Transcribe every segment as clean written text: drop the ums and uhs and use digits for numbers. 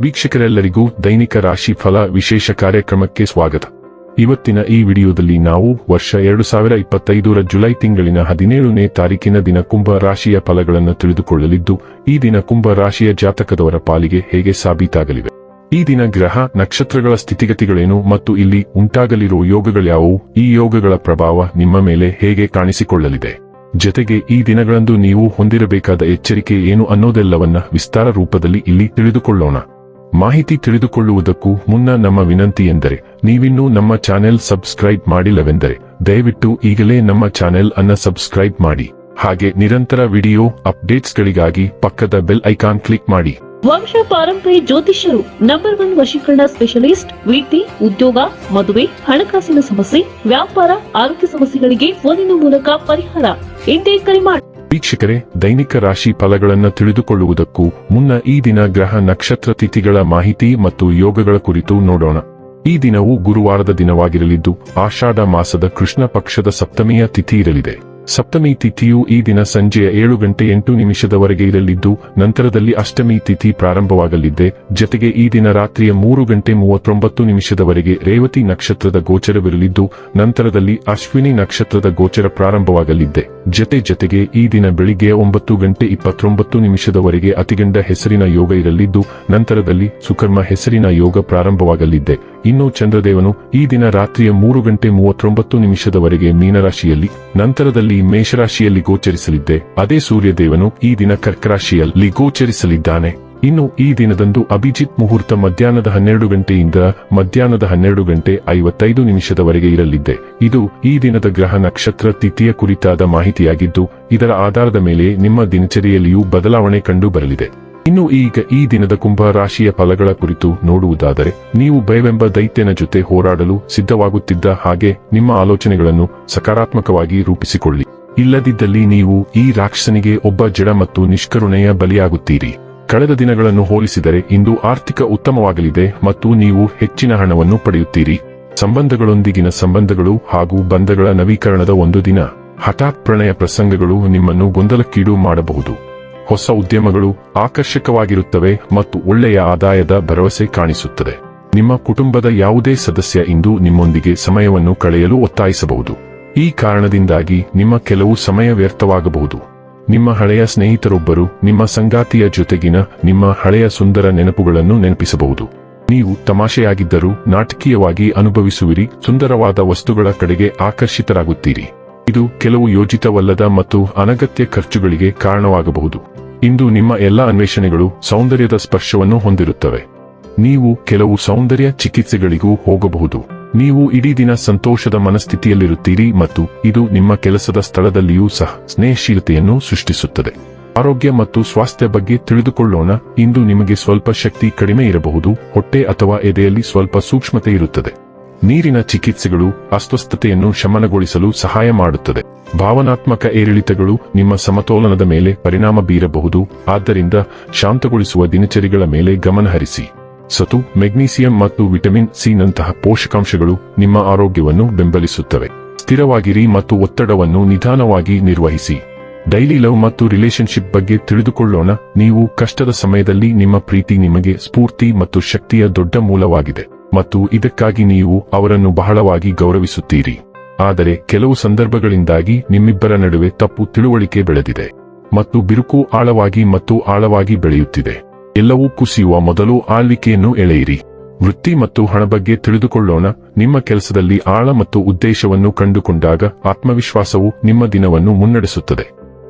ವೀಕ್ಷಕರೆಲ್ಲರಿಗೂ ದೈನಿಕ ರಾಶಿ ಫಲ ವಿಶೇಷ ಕಾರ್ಯಕ್ರಮಕ್ಕೆ ಸ್ವಾಗತ. ಇವತ್ತಿನ ಈ ವಿಡಿಯೋದಲ್ಲಿ ನಾವು ವರ್ಷ 2025ರ ಜುಲೈ ತಿಂಗಳಿನ 17ನೇ ತಾರೀಕಿನ ದಿನ ಕುಂಭ ರಾಶಿಯ ಫಲಗಳನ್ನು ತಿಳಿದುಕೊಳ್ಳಲಿದ್ದು, ಈ ದಿನ ಕುಂಭ ರಾಶಿಯ ಜಾತಕದವರ ಪಾಲಿಗೆ ಹೇಗೆ ಸಾಬೀತಾಗಲಿವೆ, ಈ ದಿನ ಗ್ರಹ ನಕ್ಷತ್ರಗಳ ಸ್ಥಿತಿಗತಿಗಳೇನು ಮತ್ತು ಇಲ್ಲಿ ಉಂಟಾಗಲಿರುವ ಯೋಗಗಳ್ಯಾವುವು, ಈ ಯೋಗಗಳ ಪ್ರಭಾವ ನಿಮ್ಮ ಮೇಲೆ ಹೇಗೆ ಕಾಣಿಸಿಕೊಳ್ಳಲಿದೆ, ಜೊತೆಗೆ ಈ ದಿನಗಳಂದು ನೀವು ಹೊಂದಿರಬೇಕಾದ ಎಚ್ಚರಿಕೆ ಏನು ಅನ್ನೋದೆಲ್ಲವನ್ನ ವಿಸ್ತಾರ ರೂಪದಲ್ಲಿ ಇಲ್ಲಿ ತಿಳಿದುಕೊಳ್ಳೋಣ. ಮಾಹಿತಿ ತಿಳಿದುಕೊಳ್ಳುವುದಕ್ಕೂ ಮುನ್ನ ನಮ್ಮ ವಿನಂತಿ ಎಂದರೆ, ನೀವಿನ್ನೂ ನಮ್ಮ ಚಾನೆಲ್ ಸಬ್ಸ್ಕ್ರೈಬ್ ಮಾಡಿಲ್ಲವೆಂದರೆ ದಯವಿಟ್ಟು ಈಗಲೇ ನಮ್ಮ ಚಾನೆಲ್ ಅನ್ನ ಸಬ್ಸ್ಕ್ರೈಬ್ ಮಾಡಿ. ಹಾಗೆ ನಿರಂತರ ವಿಡಿಯೋ ಅಪ್ಡೇಟ್ಸ್ಗಳಿಗಾಗಿ ಪಕ್ಕದ ಬೆಲ್ ಐಕಾನ್ ಕ್ಲಿಕ್ ಮಾಡಿ. ವಂಶ ಪಾರಂಪರ್ಯ ಜ್ಯೋತಿಷ್ಯರು ನಂಬರ್ 1 ವಶೀಕರಣ ಸ್ಪೆಷಲಿಸ್ಟ್. ವೃತ್ತಿ, ಉದ್ಯೋಗ, ಮದುವೆ, ಹಣಕಾಸಿನ ಸಮಸ್ಯೆ, ವ್ಯಾಪಾರ, ಆರೋಗ್ಯ ಸಮಸ್ಯೆಗಳಿಗೆ ಫೋನಿನ ಮೂಲಕ ಪರಿಹಾರ. ಇಂದೇ ಕರೆ ಮಾಡಿ. ವೀಕ್ಷಕರೇ, ದೈನಿಕ ರಾಶಿ ಫಲಗಳನ್ನು ತಿಳಿದುಕೊಳ್ಳುವುದಕ್ಕೂ ಮುನ್ನ ಈ ದಿನ ಗ್ರಹ ನಕ್ಷತ್ರ ತಿಥಿಗಳ ಮಾಹಿತಿ ಮತ್ತು ಯೋಗಗಳ ಕುರಿತು ನೋಡೋಣ. ಈ ದಿನವು ಗುರುವಾರದ ದಿನವಾಗಿರಲಿದ್ದು, ಆಷಾಢ ಮಾಸದ ಕೃಷ್ಣ ಪಕ್ಷದ ಸಪ್ತಮಿಯ ತಿಥಿ ಇರಲಿದೆ. ಸಪ್ತಮಿ ತಿಥಿಯು ಈ ದಿನ ಸಂಜೆಯ 7:08 ಇರಲಿದ್ದು, ನಂತರದಲ್ಲಿ ಅಷ್ಟಮಿ ತಿಥಿ ಪ್ರಾರಂಭವಾಗಲಿದೆ. ಜೊತೆಗೆ ಈ ದಿನ ರಾತ್ರಿಯ 3:39 ರೇವತಿ ನಕ್ಷತ್ರದ ಗೋಚರವಿರಲಿದ್ದು, ನಂತರದಲ್ಲಿ ಅಶ್ವಿನಿ ನಕ್ಷತ್ರದ ಗೋಚರ ಪ್ರಾರಂಭವಾಗಲಿದೆ. ಜೊತೆಗೆ ಈ ದಿನ ಬೆಳಿಗ್ಗೆ 9:29 ಅತಿಗಂಡ ಹೆಸರಿನ ಯೋಗ ಇರಲಿದ್ದು, ನಂತರದಲ್ಲಿ ಸುಕರ್ಮ ಹೆಸರಿನ ಯೋಗ ಪ್ರಾರಂಭವಾಗಲಿದೆ. ಇನ್ನು ಚಂದ್ರದೇವನು ಈ ದಿನ ರಾತ್ರಿಯ 3:39 ಮೀನರಾಶಿಯಲ್ಲಿ, ನಂತರದಲ್ಲಿ ಮೇಷರಾಶಿಯಲ್ಲಿ ಗೋಚರಿಸಲಿದ್ದೆ. ಅದೇ ಸೂರ್ಯದೇವನು ಈ ದಿನ ಕರ್ಕರಾಶಿಯಲ್ಲಿ ಗೋಚರಿಸಲಿದ್ದಾನೆ. ಇನ್ನು ಈ ದಿನದಂದು ಅಭಿಜಿತ್ ಮುಹೂರ್ತ ಮಧ್ಯಾಹ್ನದ 12 ಮಧ್ಯಾಹ್ನದ 12:55 ಇರಲಿದೆ. ಇದು ಈ ದಿನದ ಗ್ರಹ ನಕ್ಷತ್ರ ತಿಥಿಯ ಕುರಿತಾದ ಮಾಹಿತಿಯಾಗಿದ್ದು, ಇದರ ಆಧಾರದ ಮೇಲೆ ನಿಮ್ಮ ದಿನಚರಿಯಲ್ಲಿಯೂ ಬದಲಾವಣೆ ಕಂಡು ಬರಲಿದೆ. ಇನ್ನು ಈಗ ಈ ದಿನದ ಕುಂಭ ರಾಶಿಯ ಫಲಗಳ ಕುರಿತು ನೋಡುವುದಾದರೆ, ನೀವು ಭಯವೆಂಬ ದೈತ್ಯನ ಜೊತೆ ಹೋರಾಡಲು ಸಿದ್ಧವಾಗುತ್ತಿದ್ದ ಹಾಗೆ ನಿಮ್ಮ ಆಲೋಚನೆಗಳನ್ನು ಸಕಾರಾತ್ಮಕವಾಗಿ ರೂಪಿಸಿಕೊಳ್ಳಿ. ಇಲ್ಲದಿದ್ದಲ್ಲಿ ನೀವು ಈ ರಾಕ್ಷಸನಿಗೆ ಒಬ್ಬ ಜಡ ಮತ್ತು ನಿಷ್ಕರುಣೆಯ ಬಲಿಯಾಗುತ್ತೀರಿ. ಕಳೆದ ದಿನಗಳನ್ನು ಹೋಲಿಸಿದರೆ ಇಂದು ಆರ್ಥಿಕ ಉತ್ತಮವಾಗಲಿದೆ ಮತ್ತು ನೀವು ಹೆಚ್ಚಿನ ಹಣವನ್ನು ಪಡೆಯುತ್ತೀರಿ. ಸಂಬಂಧಗಳೊಂದಿಗಿನ ಸಂಬಂಧಗಳು ಹಾಗೂ ಬಂಧಗಳ ನವೀಕರಣದ ಒಂದು ದಿನ. ಹಠಾತ್ ಪ್ರಣಯ ಪ್ರಸಂಗಗಳು ನಿಮ್ಮನ್ನು ಗೊಂದಲಕ್ಕೀಡು ಮಾಡಬಹುದು. ಹೊಸ ಉದ್ಯಮಗಳು ಆಕರ್ಷಕವಾಗಿರುತ್ತವೆ ಮತ್ತು ಒಳ್ಳೆಯ ಆದಾಯದ ಭರವಸೆ ಕಾಣಿಸುತ್ತದೆ. ನಿಮ್ಮ ಕುಟುಂಬದ ಯಾವುದೇ ಸದಸ್ಯ ಇಂದು ನಿಮ್ಮೊಂದಿಗೆ ಸಮಯವನ್ನು ಕಳೆಯಲು ಒತ್ತಾಯಿಸಬಹುದು. ಈ ಕಾರಣದಿಂದಾಗಿ ನಿಮ್ಮ ಕೆಲವು ಸಮಯ ವ್ಯರ್ಥವಾಗಬಹುದು. ನಿಮ್ಮ ಹಳೆಯ ಸ್ನೇಹಿತರೊಬ್ಬರು ನಿಮ್ಮ ಸಂಗಾತಿಯ ಜೊತೆಗಿನ ನಿಮ್ಮ ಹಳೆಯ ಸುಂದರ ನೆನಪುಗಳನ್ನು ನೆನಪಿಸಬಹುದು. ನೀವು ತಮಾಷೆಯಾಗಿದ್ದರೂ ನಾಟಕೀಯವಾಗಿ ಅನುಭವಿಸುವಿರಿ. ಸುಂದರವಾದ ವಸ್ತುಗಳ ಕಡೆಗೆ ಆಕರ್ಷಿತರಾಗುತ್ತೀರಿ. ಇದು ಕೆಲವು ಯೋಜಿತವಲ್ಲದ ಮತ್ತು ಅನಗತ್ಯ ಖರ್ಚುಗಳಿಗೆ ಕಾರಣವಾಗಬಹುದು. ಇಂದು ನಿಮ್ಮ ಎಲ್ಲ ಅನ್ವೇಷಣೆಗಳು ಸೌಂದರ್ಯದ ಸ್ಪರ್ಶವನ್ನು ಹೊಂದಿರುತ್ತವೆ. ನೀವು ಕೆಲವು ಸೌಂದರ್ಯ ಚಿಕಿತ್ಸೆಗಳಿಗೂ ಹೋಗಬಹುದು. ನೀವು ಇಡೀ ದಿನ ಸಂತೋಷದ ಮನಸ್ಥಿತಿಯಲ್ಲಿರುತ್ತೀರಿ ಮತ್ತು ಇದು ನಿಮ್ಮ ಕೆಲಸದ ಸ್ಥಳದಲ್ಲಿಯೂ ಸಹ ಸ್ನೇಹಶೀಲತೆಯನ್ನು ಸೃಷ್ಟಿಸುತ್ತದೆ. ಆರೋಗ್ಯ ಮತ್ತು ಸ್ವಾಸ್ಥ್ಯ ಬಗ್ಗೆ ತಿಳಿದುಕೊಳ್ಳೋಣ. ಇಂದು ನಿಮಗೆ ಸ್ವಲ್ಪ ಶಕ್ತಿ ಕಡಿಮೆ ಇರಬಹುದು. ಹೊಟ್ಟೆ ಅಥವಾ ಎದೆಯಲ್ಲಿ ಸ್ವಲ್ಪ ಸೂಕ್ಷ್ಮತೆ ಇರುತ್ತದೆ. ನೀರಿನ ಚಿಕಿತ್ಸೆಗಳು ಅಸ್ವಸ್ಥತೆಯನ್ನು ಶಮನಗೊಳಿಸಲು ಸಹಾಯ ಮಾಡುತ್ತದೆ. ಭಾವನಾತ್ಮಕ ಏರಿಳಿತಗಳು ನಿಮ್ಮ ಸಮತೋಲನದ ಮೇಲೆ ಪರಿಣಾಮ ಬೀರಬಹುದು. ಆದ್ದರಿಂದ ಶಾಂತಗೊಳಿಸುವ ದಿನಚರಿಗಳ ಮೇಲೆ ಗಮನಹರಿಸಿ. ಸತು, ಮೆಗ್ನೀಸಿಯಂ ಮತ್ತು ವಿಟಮಿನ್ ಸಿ ನಂತಹ ಪೋಷಕಾಂಶಗಳು ನಿಮ್ಮ ಆರೋಗ್ಯವನ್ನು ಬೆಂಬಲಿಸುತ್ತವೆ. ಸ್ಥಿರವಾಗಿರಿ ಮತ್ತು ಒತ್ತಡವನ್ನು ನಿಧಾನವಾಗಿ ನಿರ್ವಹಿಸಿ. ಡೈಲಿ ಲವ್ ಮತ್ತು ರಿಲೇಶನ್ಶಿಪ್ ಬಗ್ಗೆ ತಿಳಿದುಕೊಳ್ಳೋಣ. ನೀವು ಕಷ್ಟದ ಸಮಯದಲ್ಲಿ ನಿಮ್ಮ ಪ್ರೀತಿ ನಿಮಗೆ ಸ್ಫೂರ್ತಿ ಮತ್ತು ಶಕ್ತಿಯ ದೊಡ್ಡ ಮೂಲವಾಗಿದೆ ಮತ್ತು ಇದಕ್ಕಾಗಿ ನೀವು ಅವರನ್ನು ಬಹಳವಾಗಿ ಗೌರವಿಸುತ್ತೀರಿ. ಆದರೆ ಕೆಲವು ಸಂದರ್ಭಗಳಿಂದಾಗಿ ನಿಮ್ಮಿಬ್ಬರ ನಡುವೆ ತಪ್ಪು ತಿಳುವಳಿಕೆ ಬೆಳೆದಿದೆ ಮತ್ತು ಬಿರುಕು ಆಳವಾಗಿ ಬೆಳೆಯುತ್ತಿದೆ. ಎಲ್ಲವೂ ಕುಸಿಯುವ ಮೊದಲು ಆಳ್ವಿಕೆಯನ್ನು ಎಳೆಯಿರಿ. ವೃತ್ತಿ ಮತ್ತು ಹಣ ಬಗ್ಗೆ ತಿಳಿದುಕೊಳ್ಳೋಣ. ನಿಮ್ಮ ಕೆಲಸದಲ್ಲಿ ಆಳ ಮತ್ತು ಉದ್ದೇಶವನ್ನು ಕಂಡುಕೊಂಡಾಗ ಆತ್ಮವಿಶ್ವಾಸವು ನಿಮ್ಮ ದಿನವನ್ನು ಮುನ್ನಡೆಸುತ್ತದೆ.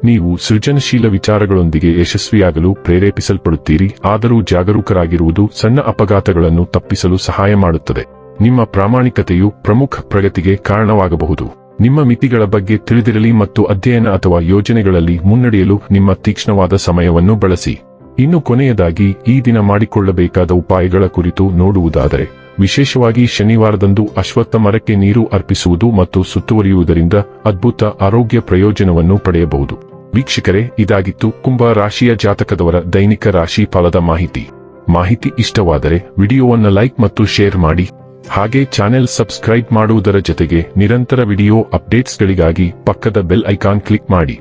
ನೀವು ಸೃಜನಶೀಲ ವಿಚಾರಗಳೊಂದಿಗೆ ಯಶಸ್ವಿಯಾಗಲು ಪ್ರೇರೇಪಿಸಲ್ಪಡುತ್ತೀರಿ. ಆದರೂ ಜಾಗರೂಕರಾಗಿರುವುದು ಸಣ್ಣ ಅಪಘಾತಗಳನ್ನು ತಪ್ಪಿಸಲು ಸಹಾಯ ಮಾಡುತ್ತದೆ. ನಿಮ್ಮ ಪ್ರಾಮಾಣಿಕತೆಯು ಪ್ರಮುಖ ಪ್ರಗತಿಗೆ ಕಾರಣವಾಗಬಹುದು. ನಿಮ್ಮ ಮಿತಿಗಳ ಬಗ್ಗೆ ತಿಳಿದಿರಲಿ ಮತ್ತು ಅಧ್ಯಯನ ಅಥವಾ ಯೋಜನೆಗಳಲ್ಲಿ ಮುನ್ನಡೆಯಲು ನಿಮ್ಮ ತೀಕ್ಷ್ಣವಾದ ಸಮಯವನ್ನು ಬಳಸಿ. ಇನ್ನು ಕೊನೆಯದಾಗಿ ಈ ದಿನ ಮಾಡಿಕೊಳ್ಳಬೇಕಾದ ಉಪಾಯಗಳ ಕುರಿತು ನೋಡುವುದಾದರೆ, ವಿಶೇಷವಾಗಿ ಶನಿವಾರದಂದು ಅಶ್ವತ್ಥ ಮರಕ್ಕೆ ನೀರು ಅರ್ಪಿಸುವುದು ಮತ್ತು ಸುತ್ತುವರಿಯುವುದರಿಂದ ಅದ್ಭುತ ಆರೋಗ್ಯ ಪ್ರಯೋಜನವನ್ನು ಪಡೆಯಬಹುದು. ವೀಕ್ಷಕರೇ, ಇದಾಗಿತ್ತು ಕುಂಭ ರಾಶಿಯ ಜಾತಕದವರ ದೈನಿಕ ರಾಶಿ ಫಲದ ಮಾಹಿತಿ ಇಷ್ಟವಾದರೆ ವಿಡಿಯೋವನ್ನು ಲೈಕ್ ಮತ್ತು ಶೇರ್ ಮಾಡಿ. ಹಾಗೆ ಚಾನೆಲ್ ಸಬ್ಸ್ಕ್ರೈಬ್ ಮಾಡುವುದರ ಜೊತೆಗೆ ನಿರಂತರ ವಿಡಿಯೋ ಅಪ್ಡೇಟ್ಸ್ಗಳಿಗಾಗಿ ಪಕ್ಕದ ಬೆಲ್ ಐಕಾನ್ ಕ್ಲಿಕ್ ಮಾಡಿ.